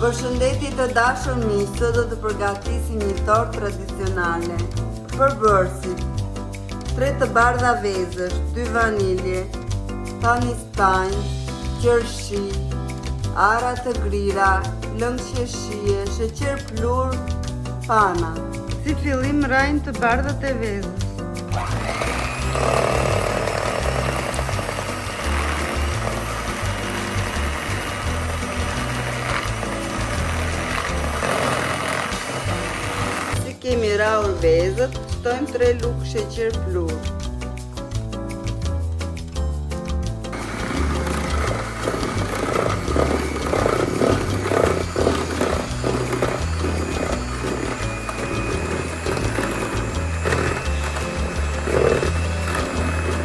Përshëndetje të dashur miq, sot do të përgatisim një tortë tradicionale. Përbërësit: 3 të bardha vezësh, 2 vanilje, thani spanj, qershi, ara të grira, lëng qershie, sheqer plur, pana. Si fillim rajnë të bardhat e vezës. Kemi rahur vezët, shtojmë 3 lugë sheqer plur.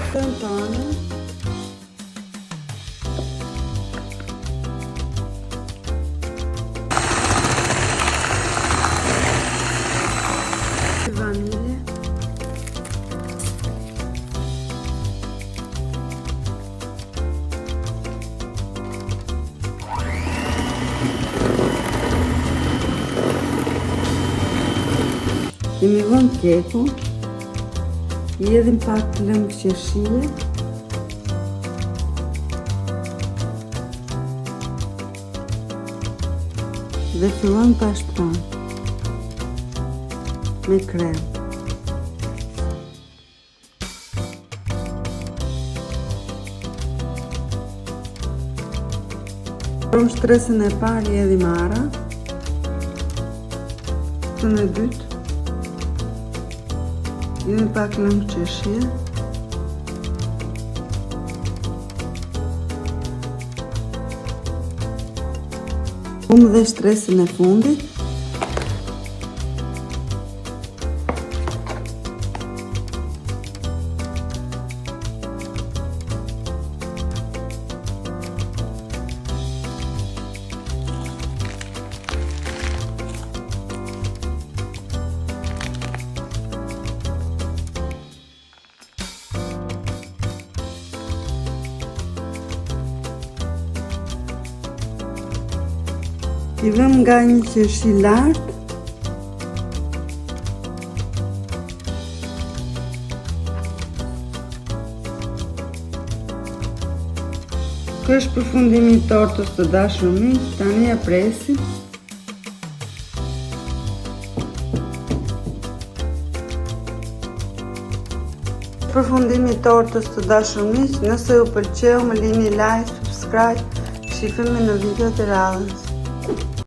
Shtojmë panën. Vanilje, kemi vënë kekun, i edhim pak lëng qershie, dhe fillon pashtron me krem. Për shtresën e parë i edhim ara, shtresën e dytë i edhim pak lëng qershie, dhe shtresën e fundit. I vëm nga një qershi lartë, ky është përfundimi i tortës të dashur miq, tani ja presim. Përfundimi i tortës të dashur miq, nëse ju pëlqeu më lini like, subscribe, shifemi në videot e radhës.